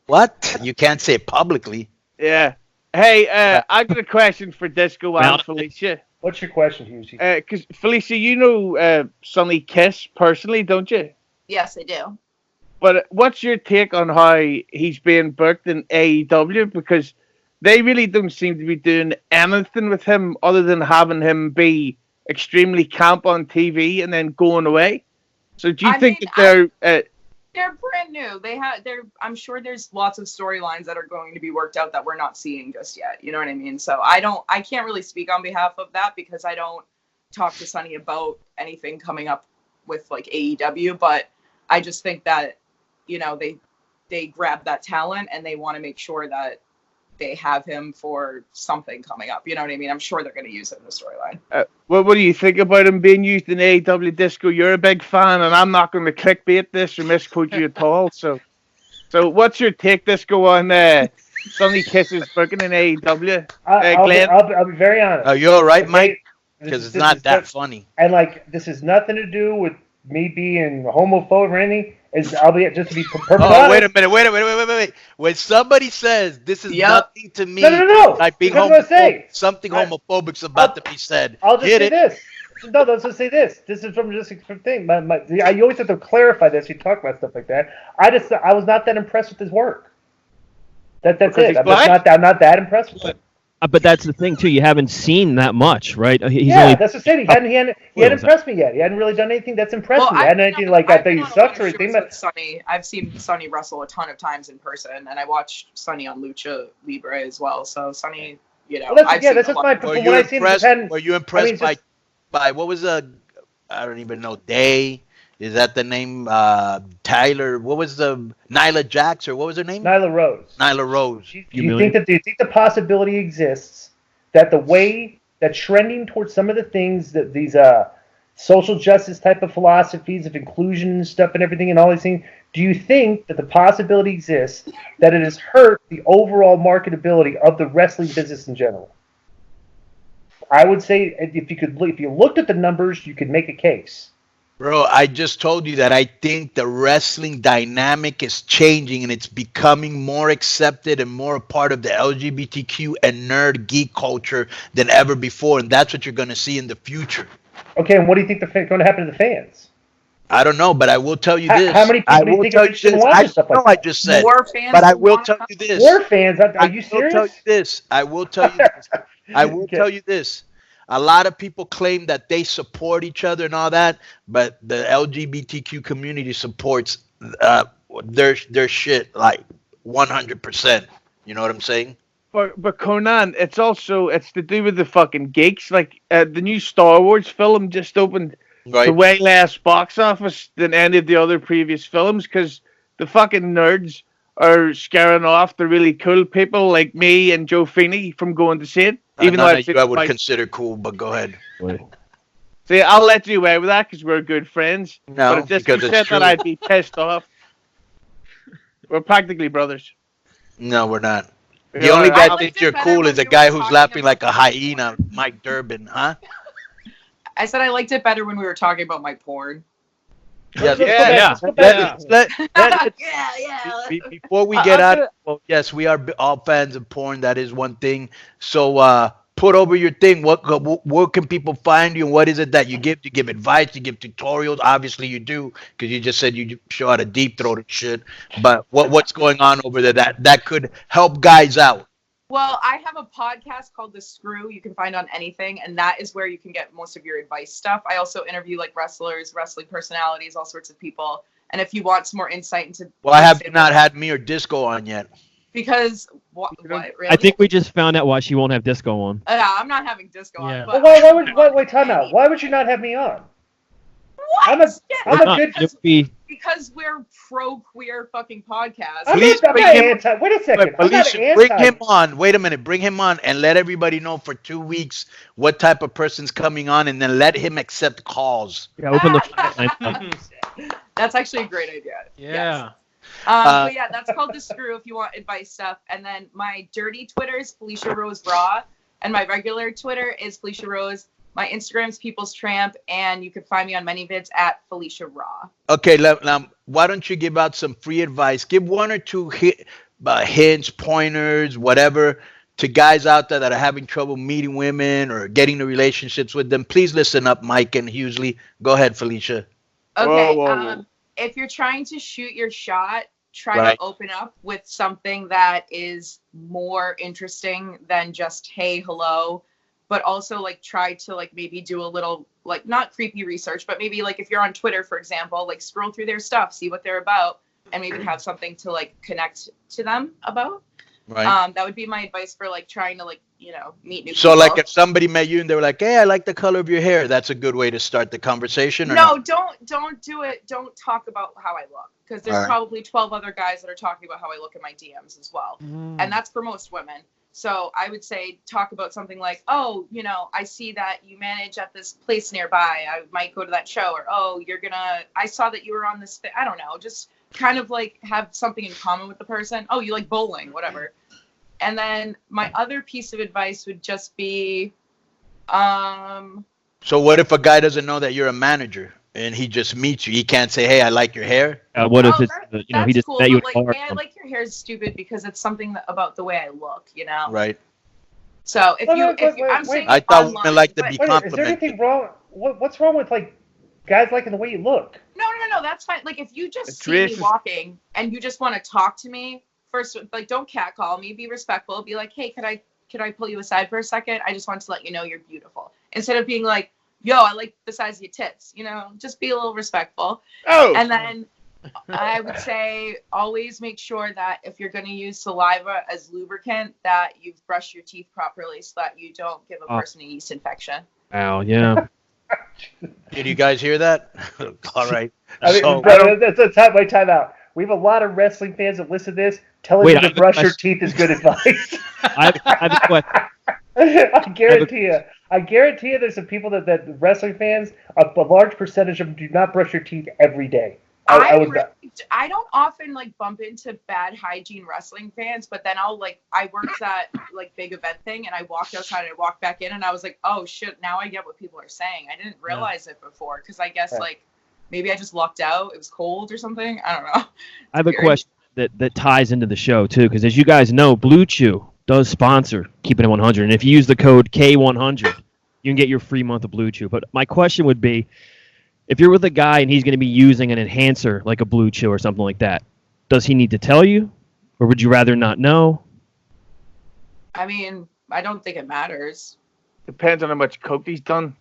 What? You can't say it publicly. Yeah. Hey, I got a question for Disco and Felicia. What's your question, Hughes? Because Felicia, you know Sonny Kiss personally, don't you? Yes, I do. But what's your take on how he's being booked in AEW? Because they really don't seem to be doing anything with him other than having him be extremely camp on TV and then going away. So do you think that they're brand new. I'm sure there's lots of storylines that are going to be worked out that we're not seeing just yet. You know what I mean? So I can't really speak on behalf of that because I don't talk to Sonny about anything coming up with like AEW, but I just think that, you know, they grab that talent and they want to make sure that they have him for something coming up. You know what I mean? I'm sure they're going to use it in the storyline. What do you think about him being used in AEW, Disco? You're a big fan, and I'm not going to clickbait this or misquote you at all. So what's your take, Disco, on Sonny Kiss's booking in AEW? I'll be very honest. Oh, you're all right, Mike? Because it's not that funny. And like, this has nothing to do with me being homophobe or anything. I'll be just to be perfectly honest. Wait a minute. Wait. When somebody says this is nothing to me, no. like being homophobic, something homophobic's about to be be said. I'll just say this. No, let's just say this. This is from just a thing. You always have to clarify this. You talk about stuff like that. I was not that impressed with his work. That's it. I'm not that impressed with it. But that's the thing too. You haven't seen that much, right? That's the thing. He hadn't impressed me yet. He hadn't really done anything that's impressed me. He hadn't anything like I think he sucks or anything. But Sonny, I've seen Sonny wrestle a ton of times in person, and I watched Sonny on Lucha Libre as well. So Sonny, you know, that's just my. When I seen him, were you impressed by what was I don't even know. Day. Is that the name? Tyler. What was the Nyla Jax or what was her name? Nyla Rose. Nyla Rose. Do you think the possibility exists that the way that trending towards some of the things that these social justice type of philosophies of inclusion and stuff and everything and all these things, do you think that the possibility exists that it has hurt the overall marketability of the wrestling business in general? I would say if you looked at the numbers, you could make a case. Bro, I just told you that I think the wrestling dynamic is changing and it's becoming more accepted and more a part of the LGBTQ and nerd geek culture than ever before. And that's what you're going to see in the future. Okay, and what do you think is going to happen to the fans? I don't know, but I will tell you this. How many people do you think should watch stuff like that? I just said, more fans, but I will tell you this. More fans? Are you serious? I will tell you this. I will tell you this. A lot of people claim that they support each other and all that, but the LGBTQ community supports their shit like 100%. You know what I'm saying? But Conan, it's to do with the fucking geeks. Like the new Star Wars film just opened to way less box office than any of the other previous films because the fucking nerds are scaring off the really cool people like me and Joe Feeney from going to see it. Even though I would consider cool, but go ahead. See, I'll let you away with that because we're good friends. No, but if this was said that I'd be pissed off. We're practically brothers. No, we're not. The only guy that thinks you're cool is a guy who's laughing like a hyena, Mike Durbin, huh? I said I liked it better when we were talking about my porn. Yeah. Before we get out, well, yes, we are all fans of porn. That is one thing. So put over your thing. Where can people find you? And what is it that you give? You give advice? You give tutorials? Obviously, you do because you just said you show how to deep throat and shit. But what's going on over there that could help guys out? Well, I have a podcast called The Screw you can find on anything, and that is where you can get most of your advice stuff. I also interview like wrestling personalities, all sorts of people. And if you want some more insight into... Well, I have not had me or Disco on yet. Because, what really? I think we just found out why she won't have Disco on. I'm not having Disco on. But wait, time out. Why would you not have me on? What? I'm a good... Because we're pro-queer fucking podcast. Please wait a second. Bring him on. Wait a minute. Bring him on and let everybody know for 2 weeks what type of person's coming on, and then let him accept calls. Yeah, open the. That's actually a great idea. Yeah. Yes. But yeah, that's called The Screw if you want advice stuff. And then my dirty Twitter is Felicia Rose Raw, and my regular Twitter is Felicia Rose My Instagram's People's Tramp, and you can find me on ManyVids at Felicia Raw. Okay, now why don't you give out some free advice? Give one or two hints, pointers, whatever, to guys out there that are having trouble meeting women or getting the relationships with them. Please listen up, Mike and Hughley. Go ahead, Felicia. Okay, whoa. If you're trying to shoot your shot, try to open up with something that is more interesting than just hey, hello, but also like try to like maybe do a little like not creepy research, but maybe like if you're on Twitter, for example, like scroll through their stuff, see what they're about, and maybe have something to like connect to them about. Right. That would be my advice for like trying to like, you know, meet new people. So like if somebody met you and they were like, hey, I like the color of your hair, that's a good way to start the conversation? Or no, don't do it. Don't talk about how I look, because there's probably 12 other guys that are talking about how I look in my DMs as well. And that's for most women. So I would say talk about something like, oh, you know, I see that you manage at this place nearby. I might go to that show. Or, oh, I saw that you were on this thing. I don't know. Just kind of like have something in common with the person. Oh, you like bowling, whatever. And then my other piece of advice would just be, so what if a guy doesn't know that you're a manager and he just meets you? He can't say, hey, I like your hair. What if it's, you know, he just met you like, hey, I like your hair is stupid because it's something about the way I look, you know? Right. So if I'm saying I thought women like to be complimented. Is there anything wrong? What's wrong with like guys liking the way you look? No, that's fine. Like if you just see me walking and you just want to talk to me, first, like don't catcall me, be respectful, be like, hey, could I pull you aside for a second? I just want to let you know you're beautiful. Instead of being like, yo, I like the size of your tits, you know, just be a little respectful. Oh. And then I would say always make sure that if you're going to use saliva as lubricant, that you've brushed your teeth properly so that you don't give a person a yeast infection. Ow, yeah. Did you guys hear that? All right. I mean, that's a time out. We have a lot of wrestling fans that listen to this. Telling you to brush your teeth is good advice. I have a question. I guarantee you there's some people that wrestling fans, a large percentage of them do not brush your teeth every day. I don't often like bump into bad hygiene wrestling fans, but then I worked that like big event thing and I walked outside and I walked back in and I was like, oh shit, now I get what people are saying. I didn't realize it before because I guess like maybe I just lucked out. It was cold or something. I don't know. I have a question that ties into the show too, because as you guys know, Blue Chew does sponsor Keeping It 100, and if you use the code K100, you can get your free month of Blue Chew. But my question would be, if you're with a guy and he's going to be using an enhancer like a Blue Chew or something like that, does he need to tell you, or would you rather not know? I mean, I don't think it matters. Depends on how much coke he's done.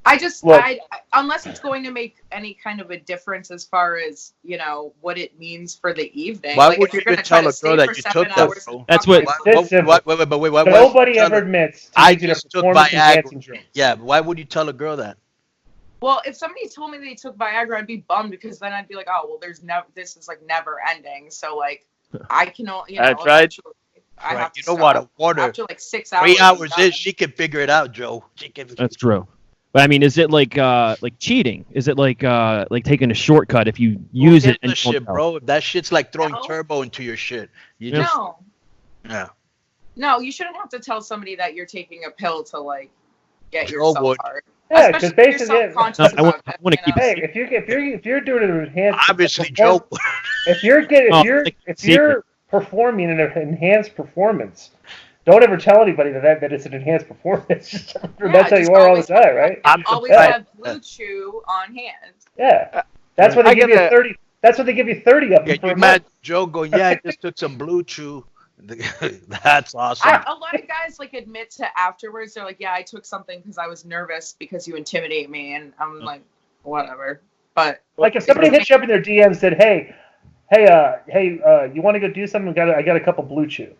I unless it's going to make any kind of a difference as far as, you know, what it means for the evening. Why would you even tell a girl that you took that? That's what. Wait. Nobody ever admits. I just took Viagra. Yeah, but why would you tell a girl that? Well, if somebody told me they took Viagra, I'd be bummed because then I'd be like, oh, well, this is like never ending. So like, I can, you know, that's right. I have to you know what? A water after like 6 hours. 3 hours is she can figure it out, Joe. That's true. But I mean, is it like cheating? Is it like taking a shortcut if you use it? And shit, bro. That shit's like throwing turbo into your shit. No, you shouldn't have to tell somebody that you're taking a pill to like get yourself hard. Yeah, because basically, I want to keep. Hey, if you're doing an enhanced, obviously, Joe. If you're performing an enhanced performance, don't ever tell anybody that it's an enhanced performance. That's how you are all the time, right? Always have Blue Chew on hand. Yeah, that's what they give you 30. That's what they give you 30 of them. You imagine Joe going, yeah, I just took some Blue Chew. That's awesome. A lot of guys like admit to afterwards. They're like, yeah, I took something because I was nervous because you intimidate me, and I'm like, whatever. But like if somebody hits you up in their DM and said, hey, you want to go do something? I got a couple Blue Chew.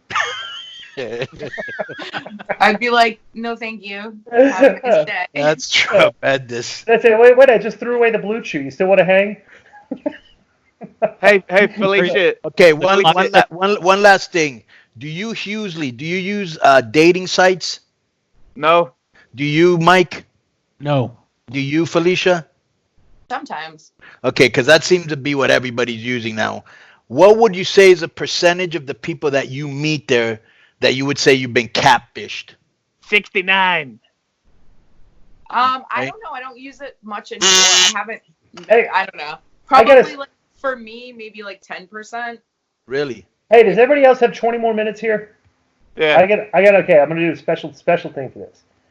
I'd be like, no, thank you. Have a nice day. That's tremendous. I'd say, wait, I just threw away the Blue Chew. You still want to hang? Hey, Felicia. Okay, one last thing. Do you use dating sites? No. Do you, Mike? No. Do you, Felicia? Sometimes. Okay, because that seems to be what everybody's using now. What would you say is a percentage of the people that you meet there that you would say you've been catfished? 69. I don't know. I don't use it much anymore. I haven't. Hey, I don't know. I Probably gotta- like for me, maybe like 10%. Really? Hey, does everybody else have 20 more minutes here? Yeah. I got. Okay, I'm gonna do a special thing for this.